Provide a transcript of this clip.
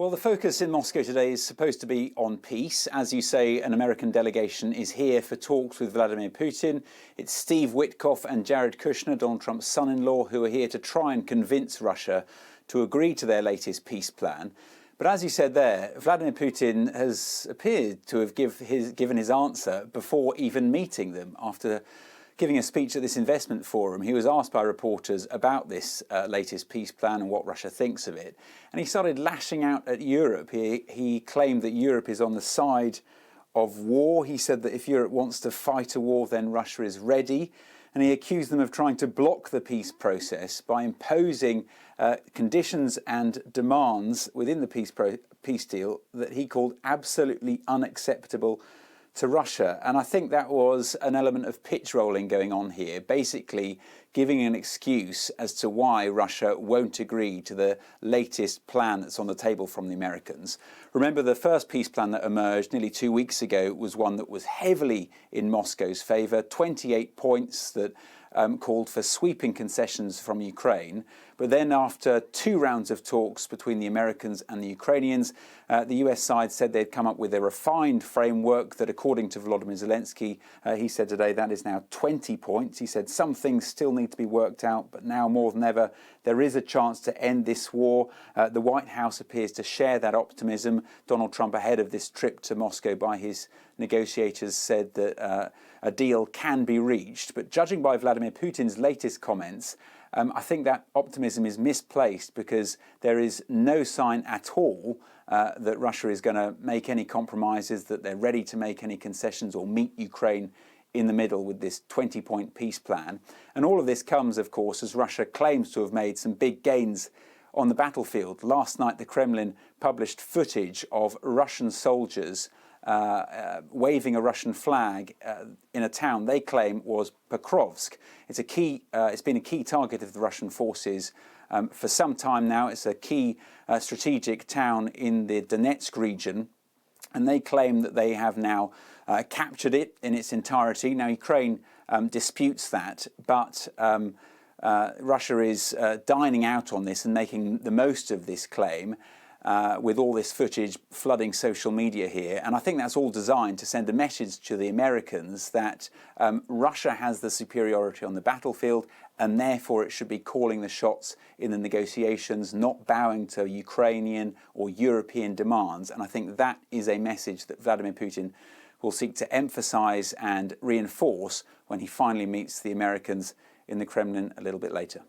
Well, the focus in Moscow today is supposed to be on peace. As you say, an American delegation is here for talks with Vladimir Putin. It's Steve Witkoff and Jared Kushner, Donald Trump's son-in-law, who are here to try and convince Russia to agree to their latest peace plan. But as you said there, Vladimir Putin has appeared to have given his answer before even meeting them. After giving a speech at this investment forum, he was asked by reporters about this latest peace plan and what Russia thinks of it. And he started lashing out at Europe. He claimed that Europe is on the side of war. He said that if Europe wants to fight a war, then Russia is ready. And he accused them of trying to block the peace process by imposing conditions and demands within the peace deal that he called absolutely unacceptable to Russia. And I think that was an element of pitch rolling going on here, basically giving an excuse as to why Russia won't agree to the latest plan that's on the table from the Americans. Remember, the first peace plan that emerged nearly 2 weeks ago was one that was heavily in Moscow's favour, 28 points that called for sweeping concessions from Ukraine. But then after 2 rounds of talks between the Americans and the Ukrainians, the US side said they'd come up with a refined framework that, according to Volodymyr Zelensky, he said today that is now 20 points. He said some things still need to be worked out, but now more than ever, there is a chance to end this war. The White House appears to share that optimism. Donald Trump, ahead of this trip to Moscow by his negotiators, said that a deal can be reached. But judging by Vladimir Putin's latest comments, I think that optimism is misplaced, because there is no sign at all that Russia is going to make any compromises, that they're ready to make any concessions or meet Ukraine in the middle with this 20-point peace plan. And all of this comes, of course, as Russia claims to have made some big gains on the battlefield. Last night, the Kremlin published footage of Russian soldiers waving a Russian flag in a town they claim was Pokrovsk. It's been a key target of the Russian forces for some time now. It's a key strategic town in the Donetsk region, and they claim that they have now captured it in its entirety. Now, Ukraine disputes that, but Russia is dining out on this and making the most of this claim, with all this footage flooding social media here. And I think that's all designed to send a message to the Americans that Russia has the superiority on the battlefield, and therefore it should be calling the shots in the negotiations, not bowing to Ukrainian or European demands. And I think that is a message that Vladimir Putin will seek to emphasize and reinforce when he finally meets the Americans in the Kremlin a little bit later.